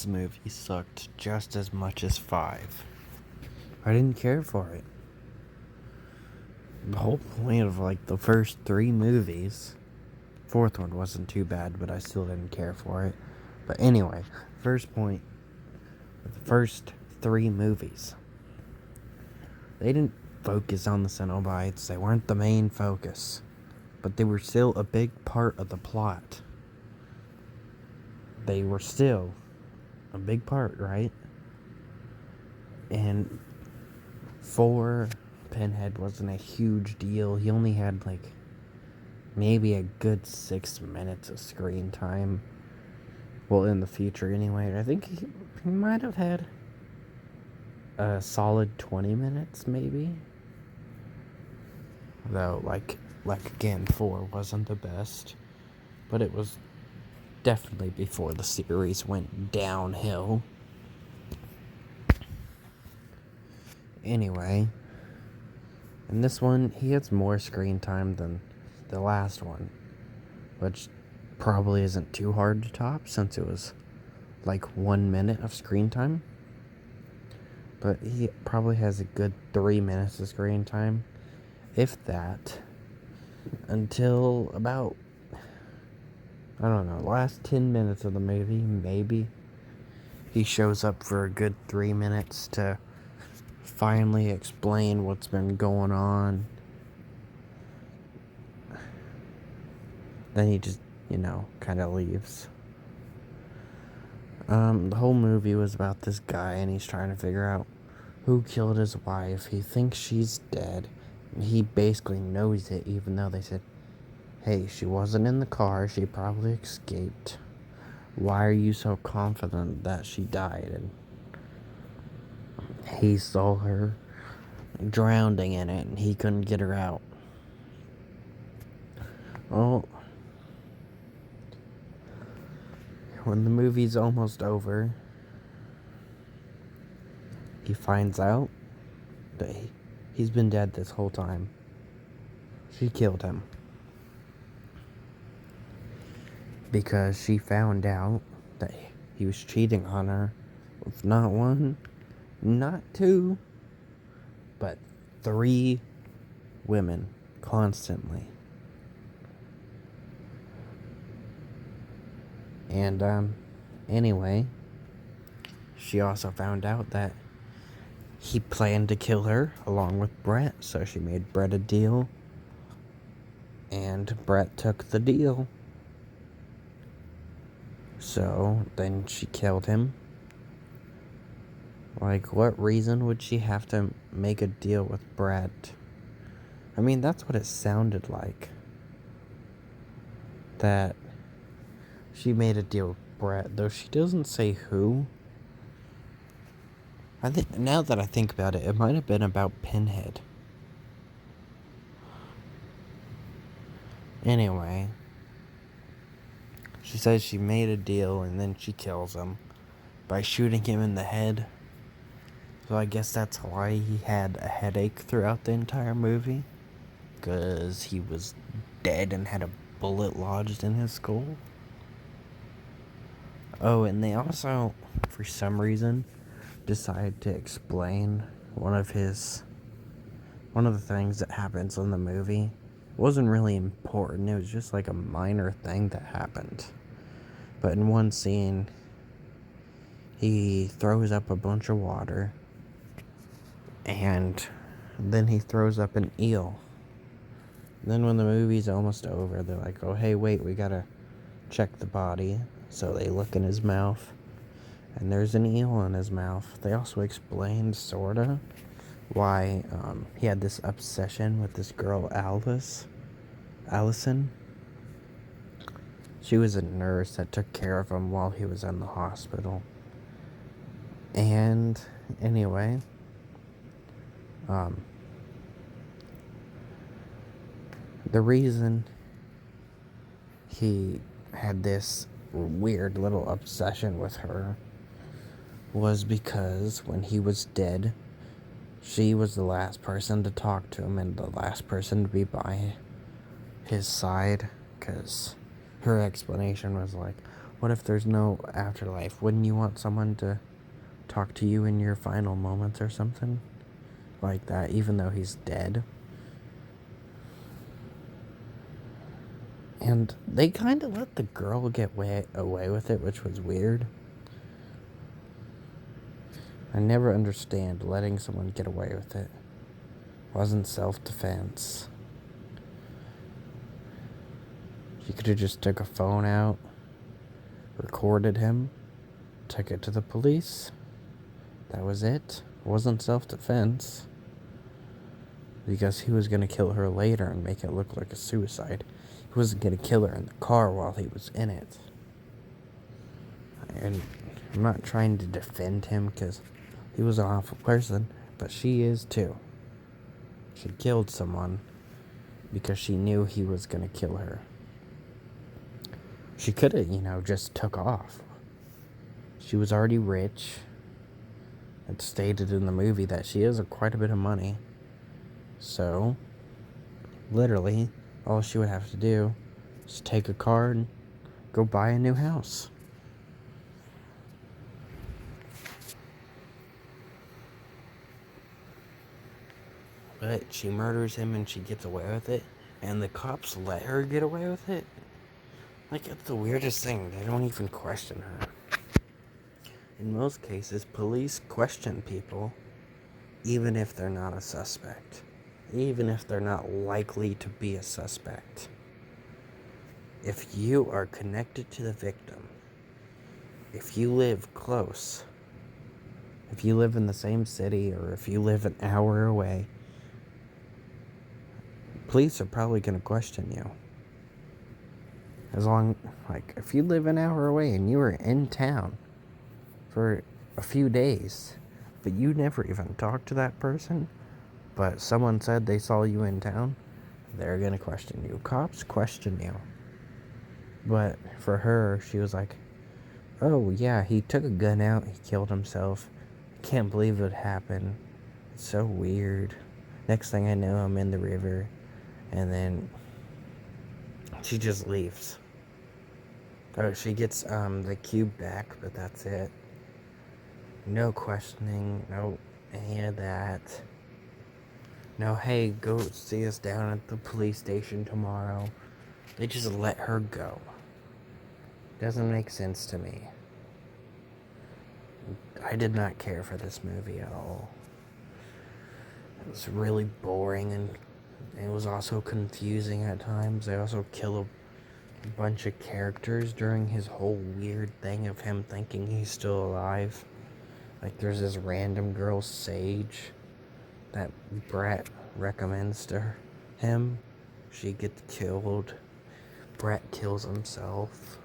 This movie sucked just as much as 5. I didn't care for it. The whole point of the first 3 movies, fourth one wasn't too bad, but I still didn't care for it. But anyway, first point, the first 3 movies, they didn't focus on the Cenobites. They weren't the main focus, but they were still a big part of the plot. They were still a big part, right? And 4, Pinhead wasn't a huge deal. He only had maybe a good 6 minutes of screen time. Well, in the future anyway. I think he might have had a solid 20 minutes maybe. Though again, 4 wasn't the best, but it was definitely before the series went downhill. Anyway, in this one, he has more screen time than the last one, which probably isn't too hard to top since it was 1 minute of screen time. But he probably has a good 3 minutes of screen time, if that, until about, I don't know, last 10 minutes of the movie, maybe. He shows up for a good 3 minutes to finally explain what's been going on. Then he just, kind of leaves. The whole movie was about this guy, and he's trying to figure out who killed his wife. He thinks she's dead. He basically knows it, even though they said, hey, she wasn't in the car, she probably escaped. Why are you so confident that she died? And he saw her drowning in it, and he couldn't get her out. Well, when the movie's almost over, he finds out that he's been dead this whole time. She killed him. Because she found out that he was cheating on her with not 1, not 2, but 3 women constantly. And, anyway, she also found out that he planned to kill her along with Brett, so she made Brett a deal, and Brett took the deal. So, then she killed him. What reason would she have to make a deal with Brett? I mean, that's what it sounded like. That she made a deal with Brett, though she doesn't say who. I think, now that I think about it, it might have been about Pinhead. Anyway, she says she made a deal, and then she kills him by shooting him in the head. So I guess that's why he had a headache throughout the entire movie, because he was dead and had a bullet lodged in his skull. Oh, and they also, for some reason, decided to explain one of the things that happens in the movie. It wasn't really important. It was just a minor thing that happened. But in one scene, he throws up a bunch of water, and then he throws up an eel. Then when the movie's almost over, they're like, oh, hey, wait, we gotta check the body. So they look in his mouth, and there's an eel in his mouth. They also explained, sorta, why he had this obsession with this girl, Allison. She was a nurse that took care of him while he was in the hospital. And anyway, the reason he had this weird little obsession with her was because when he was dead, she was the last person to talk to him and the last person to be by his side, because her explanation was What if there's no afterlife? Wouldn't you want someone to talk to you in your final moments or something like that, even though he's dead? And they kind of let the girl get away with it, which was weird. I never understand letting someone get away with it. Wasn't self-defense. She could have just took a phone out, recorded him, took it to the police. That was it. It wasn't self-defense. Because he was going to kill her later and make it look like a suicide. He wasn't going to kill her in the car while he was in it. And I'm not trying to defend him because he was an awful person, but she is too. She killed someone because she knew he was going to kill her. She could have, just took off. She was already rich. It's stated in the movie that she has quite a bit of money. So, literally, all she would have to do is take a car and go buy a new house. But she murders him and she gets away with it. And the cops let her get away with it. Like, it's the weirdest thing. They don't even question her. In most cases, police question people even if they're not a suspect. Even if they're not likely to be a suspect. If you are connected to the victim, if you live close, if you live in the same city, or if you live an hour away, police are probably going to question you. If you live an hour away and you were in town for a few days, but you never even talked to that person, but someone said they saw you in town, they're going to question you. Cops question you. But for her, she was like, oh yeah, he took a gun out, he killed himself. I can't believe it happened. It's so weird. Next thing I know, I'm in the river. And then she just leaves. Oh, she gets the cube back, but that's it. No questioning, no any of that. No, hey, go see us down at the police station tomorrow. They just let her go. Doesn't make sense to me. I did not care for this movie at all. It was really boring, and it was also confusing at times. They also kill a bunch of characters during his whole weird thing of him thinking he's still alive. Like, there's this random girl, Sage, that Brett recommends to him. She gets killed. Brett kills himself.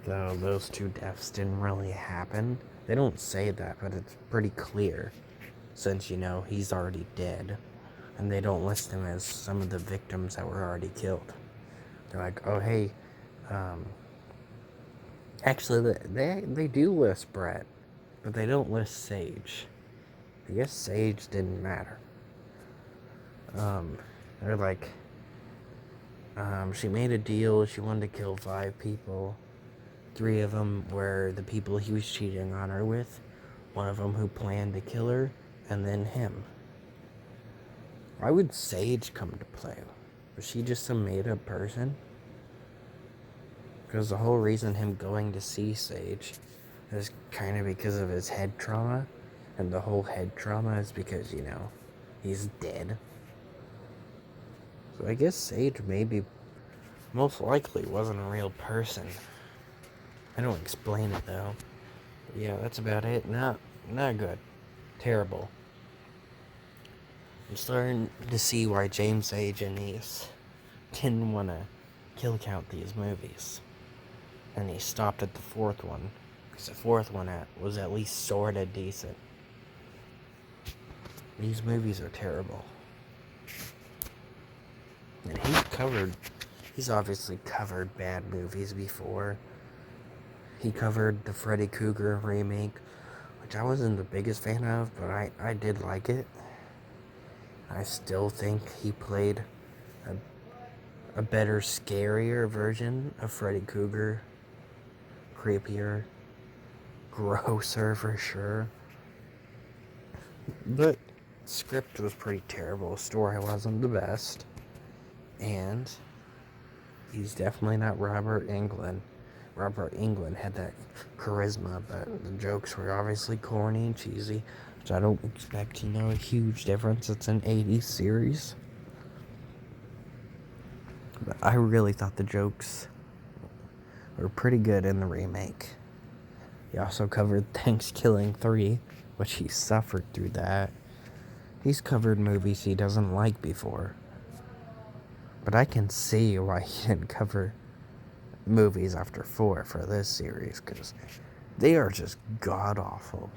Though those two deaths didn't really happen. They don't say that, but it's pretty clear, since, he's already dead. And they don't list him as some of the victims that were already killed. They're like, oh, hey, actually, they do list Brett, but they don't list Sage. I guess Sage didn't matter. They're like, she made a deal, she wanted to kill 5 people. 3 of them were the people he was cheating on her with. 1 of them who planned to kill her, and then him. Why would Sage come to play? Was she just some made-up person? Because the whole reason him going to see Sage is kind of because of his head trauma. And the whole head trauma is because, he's dead. So I guess Sage most likely wasn't a real person. I don't explain it, though. But yeah, that's about it. Not good. Terrible. I'm starting to see why James A. Janice didn't want to kill count these movies. And he stopped at the 4th one. Because the 4th one was at least sort of decent. These movies are terrible. And he's obviously covered bad movies before. He covered the Freddy Krueger remake, which I wasn't the biggest fan of, but I did like it. I still think he played a better, scarier version of Freddy Krueger creepier, grosser for sure. But script was pretty terrible. Story wasn't the best. And he's definitely not Robert Englund. Robert Englund had that charisma, but the jokes were obviously corny and cheesy, which I don't expect, a huge difference. It's an 80s series. But I really thought the jokes were pretty good in the remake. He also covered Thanksgiving 3, which he suffered through that. He's covered movies he doesn't like before. But I can see why he didn't cover movies after 4 for this series, because they are just god-awful.